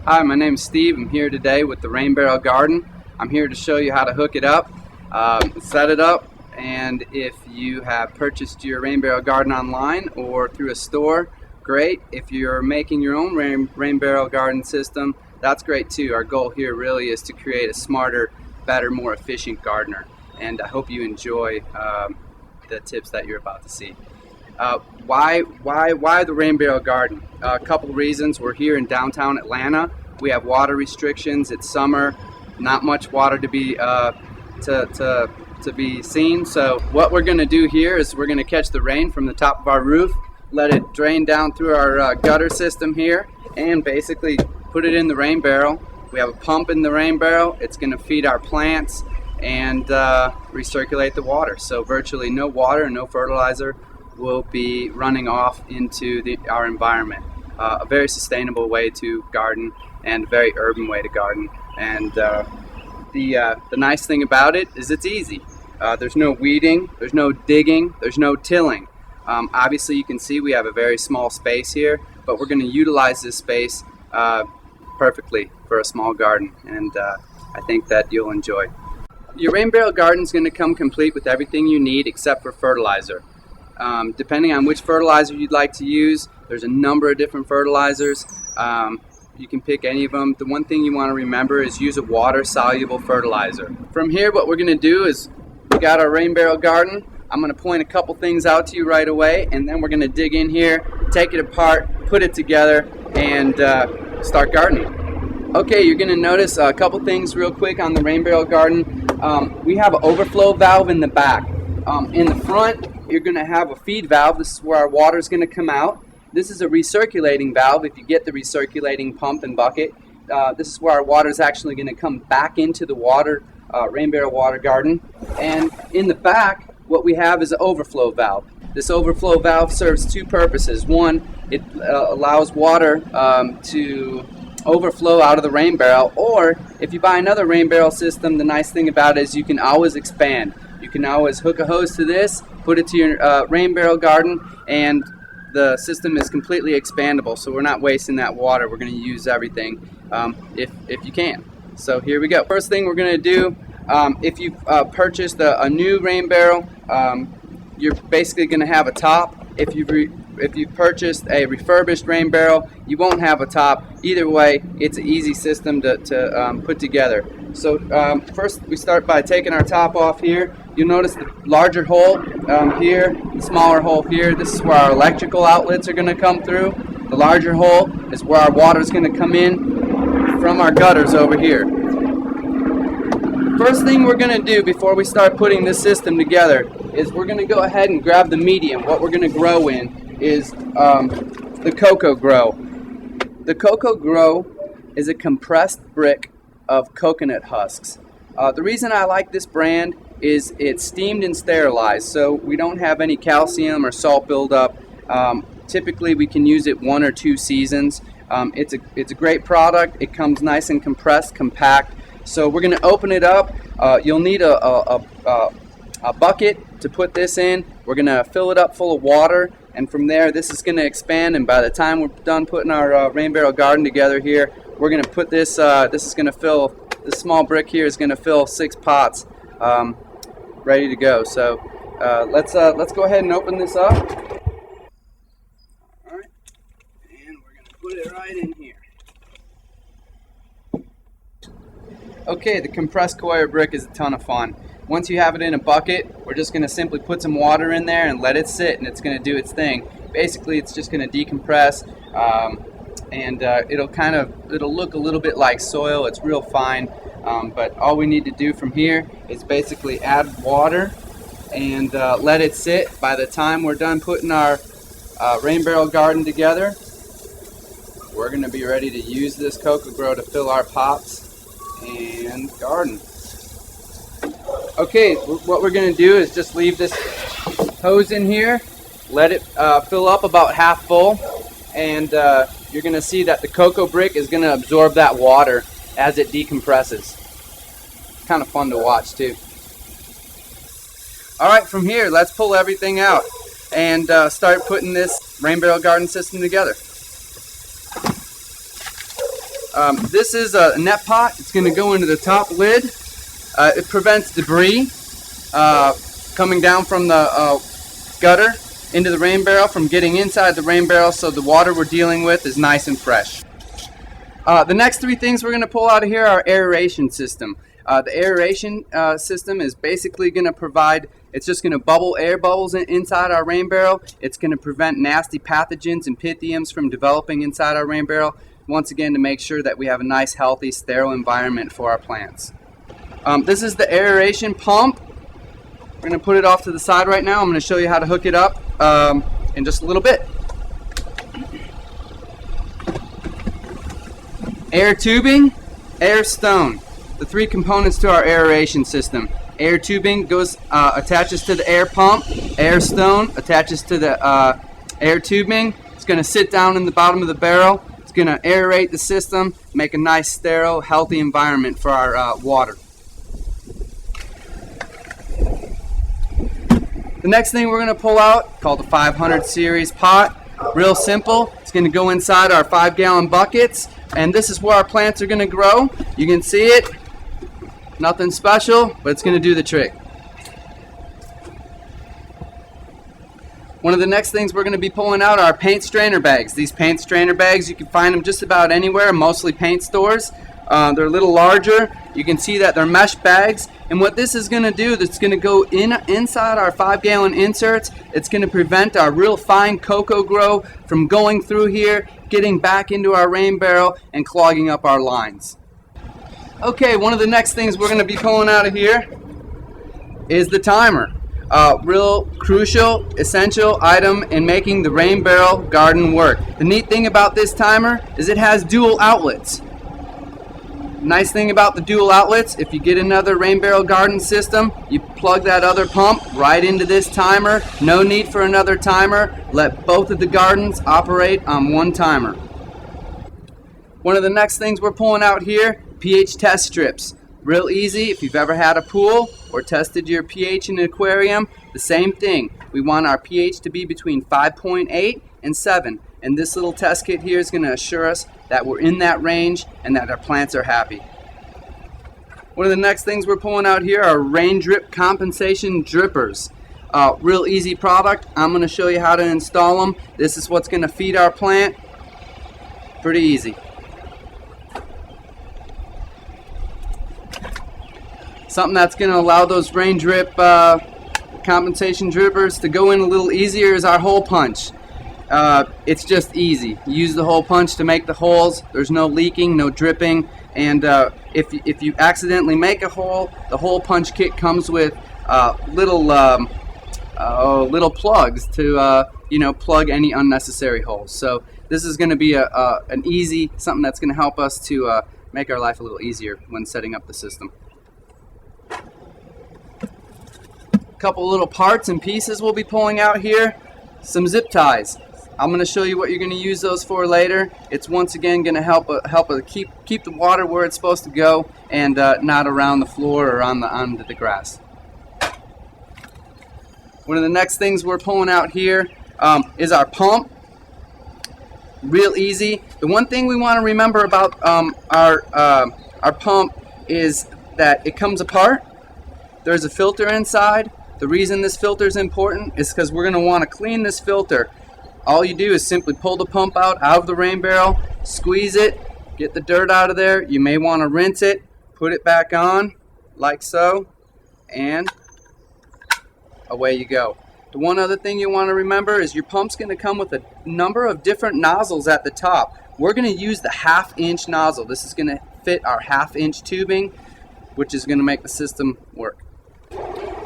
Hi, my name is Steve. I'm here today with the Rain Barrel Garden. I'm here to show you how to hook it up, set it up, and if you have purchased your Rain Barrel Garden online or through a store, great. If you're making your own Rain Barrel Garden system, that's great too. Our goal here really is to create a smarter, better, more efficient gardener, and I hope you enjoy the tips that you're about to see. Why the Rain Barrel Garden? A couple reasons. We're here in downtown Atlanta. We have water restrictions. It's summer, not much water to be seen. So what we're going to do here is we're going to catch the rain from the top of our roof, let it drain down through our gutter system here, and basically put it in the rain barrel. We have a pump in the rain barrel. It's going to feed our plants and recirculate the water. So virtually no water, no fertilizer will be running off into our environment. A very sustainable way to garden and a very urban way to garden. And the nice thing about it is it's easy. There's no weeding, there's no digging, there's no tilling. Obviously you can see we have a very small space here, but we're going to utilize this space perfectly for a small garden, and I think that you'll enjoy. Your rain barrel garden is going to come complete with everything you need except for fertilizer. Depending on which fertilizer you'd like to use, there's a number of different fertilizers. You can pick any of them. The one thing you want to remember is use a water-soluble fertilizer. From here, what we're going to do is we got our rain barrel garden. I'm going to point a couple things out to you right away, and then we're going to dig in here, take it apart, put it together, and start gardening. Okay, you're going to notice a couple things real quick on the rain barrel garden. We have an overflow valve in the back. In the front, you're going to have a feed valve. This is where our water is going to come out. This is a recirculating valve. If you get the recirculating pump and bucket, this is where our water is actually going to come back into the rain barrel water garden. And in the back, what we have is an overflow valve. This overflow valve serves two purposes. One, it allows water to overflow out of the rain barrel, or if you buy another rain barrel system, the nice thing about it is you can always expand. You can always hook a hose to this, put it to your rain barrel garden, and the system is completely expandable, so we're not wasting that water. We're going to use everything if you can. So here we go. First thing we're going to do, if you've purchased a new rain barrel, you're basically going to have a top. If you've purchased a refurbished rain barrel, you won't have a top. Either way, it's an easy system to put together. So first we start by taking our top off here. You'll notice the larger hole here, the smaller hole here. This is where our electrical outlets are going to come through. The larger hole is where our water is going to come in from our gutters over here. First thing we're going to do before we start putting this system together is we're going to go ahead and grab the medium. What we're going to grow in is the coco grow. The coco grow is a compressed brick of coconut husks. The reason I like this brand is it's steamed and sterilized, so we don't have any calcium or salt buildup. Typically we can use it 1 or 2 seasons. It's a great product. It comes nice and compressed, compact. So we're going to open it up. You'll need a bucket to put this in. We're going to fill it up full of water, and from there this is going to expand, and by the time we're done putting our rain barrel garden together here, we're going to put this, this small brick here is going to fill 6 pots ready to go. So let's go ahead and open this up. All right, and we're going to put it right in here. Okay, the compressed coir brick is a ton of fun. Once you have it in a bucket, we're just going to simply put some water in there and let it sit, and it's going to do its thing. Basically, it's just going to decompress, and it'll look a little bit like soil. It's real fine, but all we need to do from here is basically add water and let it sit. By the time we're done putting our rain barrel garden together, we're going to be ready to use this coco grow to fill our pots and garden. Okay, what we're going to do is just leave this hose in here, let it fill up about half full, and you're going to see that the coco brick is going to absorb that water as it decompresses. Kind of fun to watch too. Alright, from here let's pull everything out and start putting this rain barrel garden system together. This is a net pot. It's going to go into the top lid. It prevents debris coming down from the gutter into the rain barrel from getting inside the rain barrel, so the water we're dealing with is nice and fresh. The next three things we're going to pull out of here are aeration system. The aeration system is basically going to provide, it's just going to bubble air bubbles inside our rain barrel. It's going to prevent nasty pathogens and pythiums from developing inside our rain barrel, once again to make sure that we have a nice, healthy, sterile environment for our plants. This is the aeration pump. We're going to put it off to the side right now. I'm going to show you how to hook it up in just a little bit. Air tubing, air stone. The three components to our aeration system. Air tubing goes attaches to the air pump. Air stone attaches to the air tubing. It's going to sit down in the bottom of the barrel. It's going to aerate the system, make a nice, sterile, healthy environment for our water. The next thing we're going to pull out, called the 500 series pot. Real simple. It's going to go inside our 5-gallon buckets, and this is where our plants are going to grow. You can see it. Nothing special, but it's going to do the trick. One of the next things we're going to be pulling out are paint strainer bags. These paint strainer bags, you can find them just about anywhere, mostly paint stores. They're a little larger. You can see that they're mesh bags, and what this is going to do, it's going to go inside our 5-gallon inserts. It's going to prevent our real fine coco grow from going through here, getting back into our rain barrel, and clogging up our lines. Okay, one of the next things we're going to be pulling out of here is the timer. Real crucial, essential item in making the rain barrel garden work. The neat thing about this timer is it has dual outlets. Nice thing about the dual outlets, if you get another rain barrel garden system, you plug that other pump right into this timer. No need for another timer. Let both of the gardens operate on one timer. One of the next things we're pulling out here, pH test strips. Real easy. If you've ever had a pool or tested your pH in an aquarium, the same thing. We want our pH to be between 5.8 and 7. And this little test kit here is going to assure us that we're in that range and that our plants are happy. One of the next things we're pulling out here are rain drip compensation drippers. Real easy product. I'm going to show you how to install them. This is what's going to feed our plant. Pretty easy. Something that's going to allow those rain drip compensation drippers to go in a little easier is our hole punch. It's just easy. You use the hole punch to make the holes. There's no leaking, no dripping, and if you accidentally make a hole, the hole punch kit comes with little plugs to plug any unnecessary holes. So this is going to be an easy something that's going to help us to make our life a little easier when setting up the system. Couple little parts and pieces we'll be pulling out here. Some zip ties. I'm going to show you what you're going to use those for later. It's once again going to help keep the water where it's supposed to go and not around the floor or onto the grass. One of the next things we're pulling out here is our pump. Real easy. The one thing we want to remember about our pump is that it comes apart. There's a filter inside. The reason this filter is important is because we're going to want to clean this filter. All you do is simply pull the pump out of the rain barrel, squeeze it, get the dirt out of there. You may want to rinse it, put it back on like so, and away you go. The one other thing you want to remember is your pump's going to come with a number of different nozzles at the top. We're going to use the 1/2-inch nozzle. This is going to fit our 1/2-inch tubing, which is going to make the system work.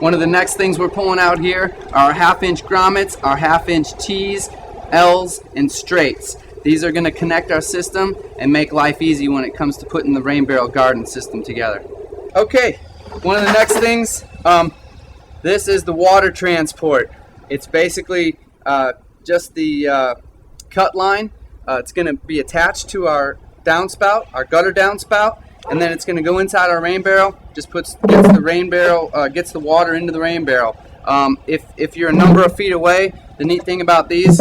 One of the next things we're pulling out here are our 1/2-inch grommets, our 1/2-inch T's, L's, and straights. These are going to connect our system and make life easy when it comes to putting the rain barrel garden system together. Okay, one of the next things, this is the water transport. It's basically just the cut line. It's going to be attached to our downspout, our gutter downspout, and then it's going to go inside our rain barrel. Just gets the water into the rain barrel. If you're a number of feet away, the neat thing about these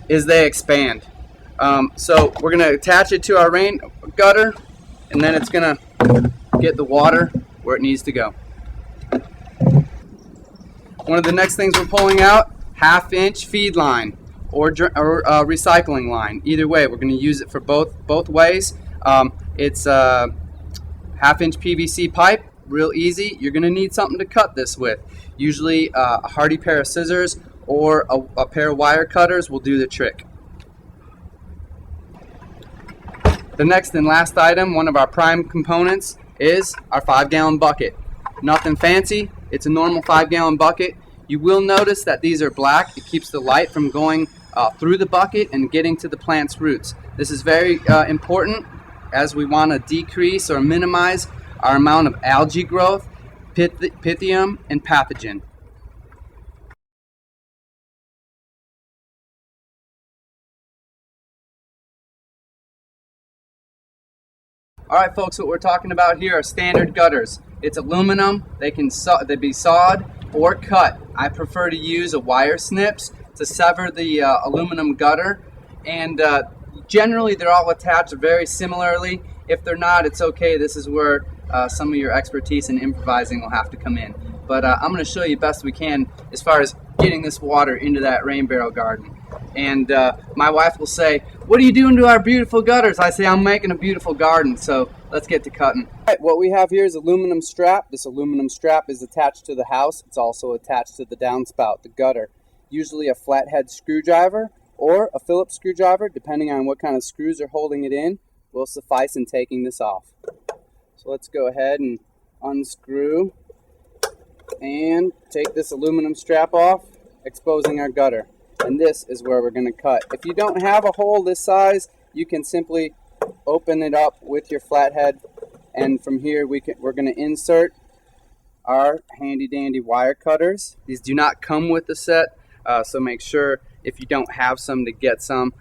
is they expand. So we're going to attach it to our rain gutter, and then it's going to get the water where it needs to go. One of the next things we're pulling out, 1/2-inch feed line or recycling line. Either way, we're going to use it for both ways. It's a 1/2-inch PVC pipe, real easy. You're going to need something to cut this with. Usually a hardy pair of scissors or a pair of wire cutters will do the trick. The next and last item, one of our prime components, is our 5-gallon bucket. Nothing fancy, it's a normal 5-gallon bucket. You will notice that these are black. It keeps the light from going through the bucket and getting to the plant's roots. This is very important as we want to decrease or minimize our amount of algae growth, pythium, and pathogen. Alright folks, what we're talking about here are standard gutters. It's aluminum, they be sawed or cut. I prefer to use a wire snips to sever the aluminum gutter, and generally they're all attached very similarly. If they're not, it's okay. This is where some of your expertise in improvising will have to come in. But I'm going to show you best we can as far as getting this water into that rain barrel garden. And my wife will say, "What are you doing to our beautiful gutters?" I say, "I'm making a beautiful garden." So let's get to cutting. All right, what we have here is aluminum strap. This aluminum strap is attached to the house. It's also attached to the downspout, the gutter. Usually a flathead screwdriver or a Phillips screwdriver, depending on what kind of screws are holding it in, will suffice in taking this off. So let's go ahead and unscrew and take this aluminum strap off, exposing our gutter. And this is where we're going to cut. If you don't have a hole this size, you can simply open it up with your flathead, and from here we're going to insert our handy dandy wire cutters. These do not come with the set, so make sure if you don't have some to get some.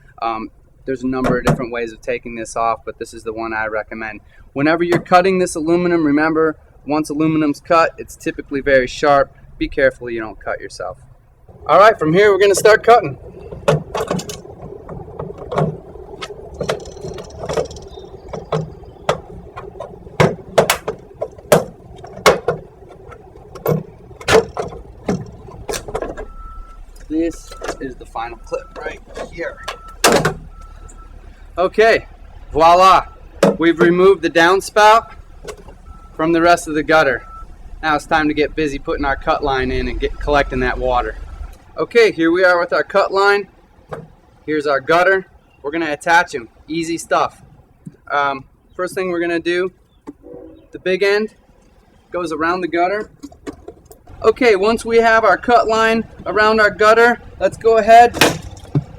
There's a number of different ways of taking this off, but this is the one I recommend. Whenever you're cutting this aluminum, remember, once aluminum's cut, it's typically very sharp. Be careful you don't cut yourself. All right, from here we're going to start cutting. This is the final clip right here. Okay, voila. We've removed the downspout from the rest of the gutter. Now it's time to get busy putting our cut line in and collecting that water. Okay, here we are with our cut line. Here's our gutter. We're going to attach them. Easy stuff. First thing we're going to do, the big end goes around the gutter. Okay, once we have our cut line around our gutter, let's go ahead,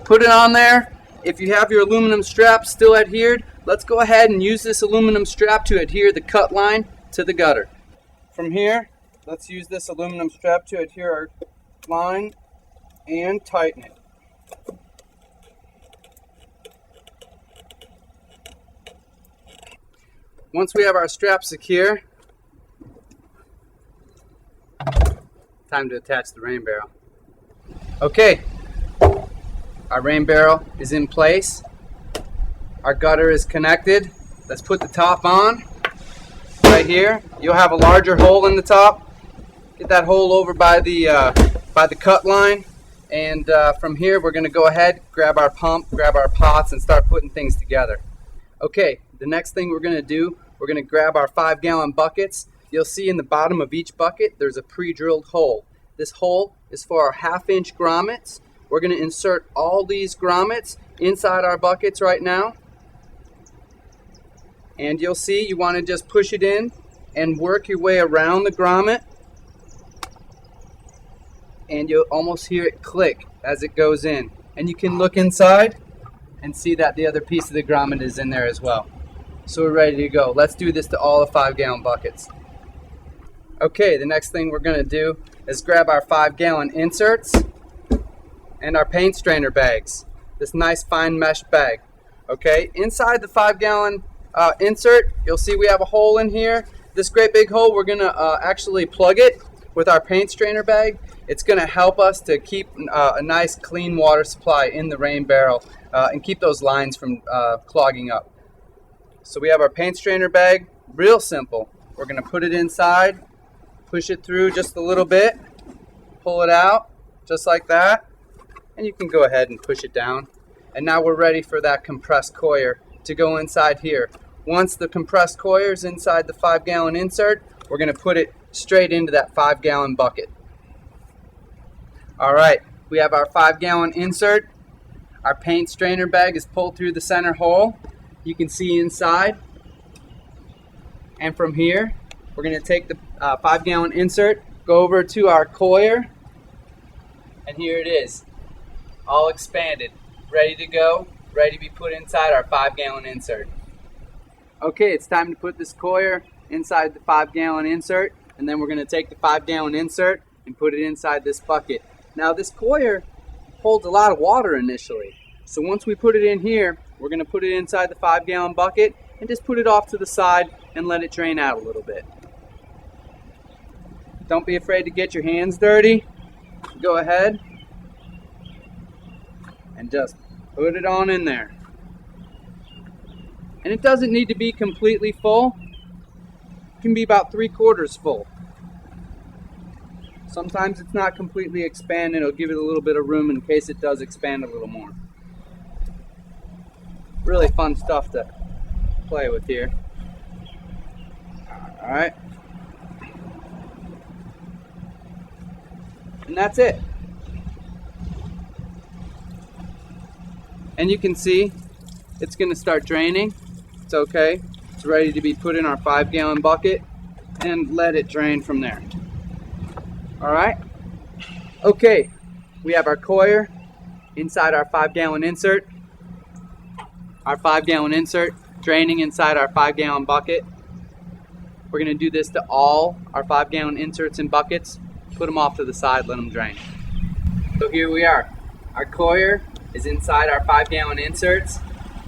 put it on there. If you have your aluminum strap still adhered, let's go ahead and use this aluminum strap to adhere the cut line to the gutter. From here, let's use this aluminum strap to adhere our line and tighten it. Once we have our strap secure, time to attach the rain barrel. Okay, our rain barrel is in place. Our gutter is connected. Let's put the top on right here. You'll have a larger hole in the top. Get that hole over by the cut line. And from here, we're going to go ahead, grab our pump, grab our pots, and start putting things together. Okay, the next thing we're going to do, we're going to grab our 5-gallon buckets. You'll see in the bottom of each bucket, there's a pre-drilled hole. This hole is for our 1/2-inch grommets. We're going to insert all these grommets inside our buckets right now. And you'll see you want to just push it in and work your way around the grommet. And you'll almost hear it click as it goes in. And you can look inside and see that the other piece of the grommet is in there as well. So we're ready to go. Let's do this to all the 5-gallon buckets. Okay, the next thing we're going to do is grab our 5-gallon inserts and our paint strainer bags. This nice fine mesh bag. Okay, inside the 5-gallon insert, you'll see we have a hole in here. This great big hole, we're going to actually plug it with our paint strainer bag. It's going to help us to keep a nice clean water supply in the rain barrel and keep those lines from clogging up. So we have our paint strainer bag, real simple. We're going to put it inside, push it through just a little bit, pull it out just like that, and you can go ahead and push it down. And now we're ready for that compressed coir to go inside here. Once the compressed coir is inside the 5-gallon insert, we're going to put it straight into that 5-gallon bucket. All right, we have our 5-gallon insert. Our paint strainer bag is pulled through the center hole. You can see inside. And from here, we're going to take the 5-gallon insert, go over to our coir, and here it is, all expanded, ready to go, ready to be put inside our 5-gallon insert. Okay, it's time to put this coir inside the 5-gallon insert, and then we're going to take the 5-gallon insert and put it inside this bucket. Now this coir holds a lot of water initially, so once we put it in here, we're going to put it inside the 5-gallon bucket and just put it off to the side and let it drain out a little bit. Don't be afraid to get your hands dirty. Go ahead and just put it on in there. And it doesn't need to be completely full. It can be about 3/4 full. Sometimes it's not completely expanded. It'll give it a little bit of room in case it does expand a little more. Really fun stuff to play with here. Alright. And that's it. And you can see it's going to start draining. It's okay. It's ready to be put in our 5-gallon bucket and let it drain from there. Alright. Okay. We have our coir inside our 5-gallon insert. Our 5-gallon insert draining inside our 5-gallon bucket. We're going to do this to all our 5-gallon inserts and buckets. Put them off to the side, let them drain. So here we are. Our coir is inside our 5-gallon inserts.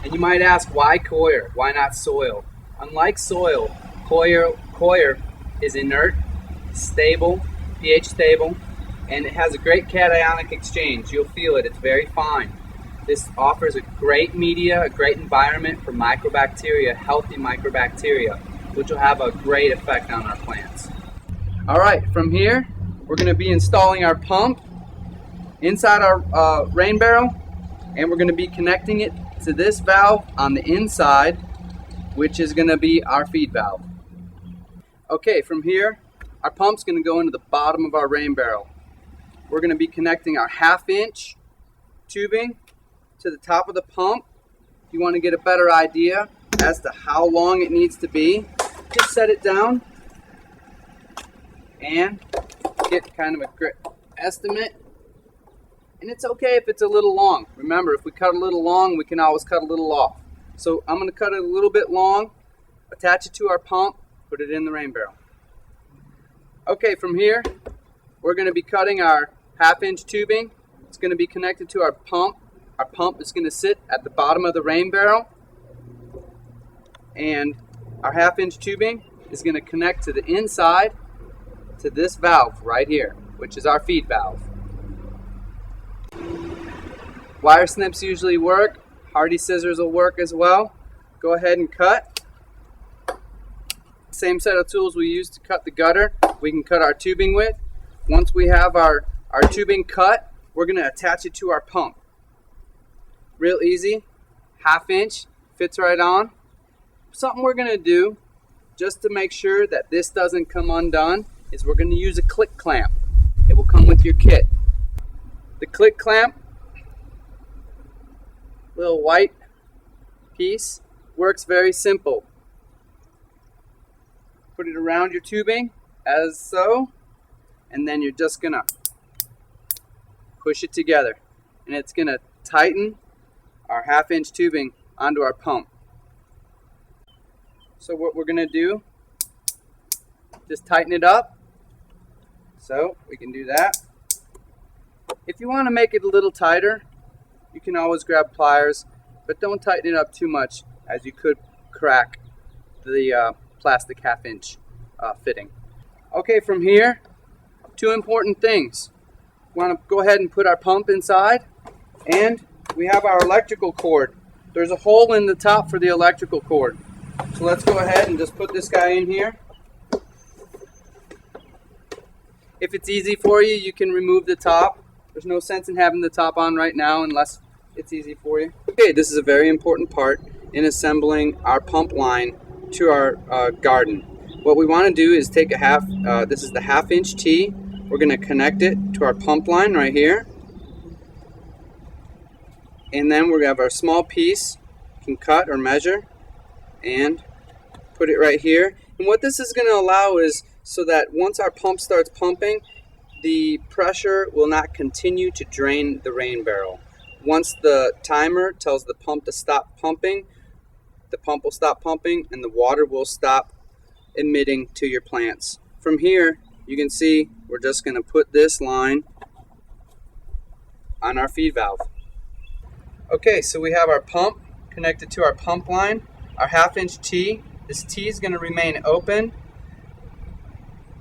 And you might ask, why coir? Why not soil? Unlike soil, coir is inert, stable, pH stable, and it has a great cationic exchange. You'll feel it. It's very fine. This offers a great media, a great environment for microbacteria, healthy microbacteria, which will have a great effect on our plants. All right, from here, we're going to be installing our pump inside our rain barrel, and we're going to be connecting it to this valve on the inside, which is going to be our feed valve. Okay, from here, our pump's going to go into the bottom of our rain barrel. We're going to be connecting our 1/2-inch tubing to the top of the pump. If you want to get a better idea as to how long it needs to be, just set it down and get kind of a great estimate. And it's okay if it's a little long. Remember, if we cut a little long, we can always cut a little off. So I'm going to cut it a little bit long, attach it to our pump, put it in the rain barrel. Okay, from here, we're going to be cutting our 1/2-inch tubing. It's going to be connected to our pump. Our pump is going to sit at the bottom of the rain barrel. And our 1/2-inch tubing is going to connect to the inside to this valve right here, which is our feed valve. Wire snips usually work. Hardy scissors will work as well. Go ahead and cut. Same set of tools we use to cut the gutter, we can cut our tubing with. Once we have our tubing cut, we're going to attach it to our pump. Real easy. 1/2-inch fits right on. Something we're going to do just to make sure that this doesn't come undone is we're going to use a click clamp. It will come with your kit. The click clamp, little white piece, works very simple. Put it around your tubing as so, and then you're just going to push it together. And it's going to tighten our 1/2-inch tubing onto our pump. So what we're going to do, just tighten it up. So we can do that. If you want to make it a little tighter, you can always grab pliers, but don't tighten it up too much, as you could crack the plastic 1/2-inch fitting. Okay, from here, 2 important things. We want to go ahead and put our pump inside, and we have our electrical cord. There's a hole in the top for the electrical cord. So let's go ahead and just put this guy in here. If it's easy for you, you can remove the top. There's no sense in having the top on right now unless it's easy for you. Okay, this is a very important part in assembling our pump line to our garden. What we want to do is take a this is the 1/2 inch T. We're going to connect it to our pump line right here. And then we're going to have our small piece, you can cut or measure, and put it right here. And what this is going to allow is so that once our pump starts pumping, the pressure will not continue to drain the rain barrel. Once the timer tells the pump to stop pumping, the pump will stop pumping and the water will stop emitting to your plants. From here, you can see we're just going to put this line on our feed valve. Okay, so we have our pump connected to our pump line, our 1/2 inch T. This T is going to remain open,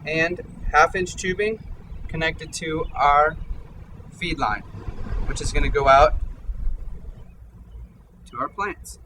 and 1/2 inch tubing connected to our feed line, which is going to go out to our plants.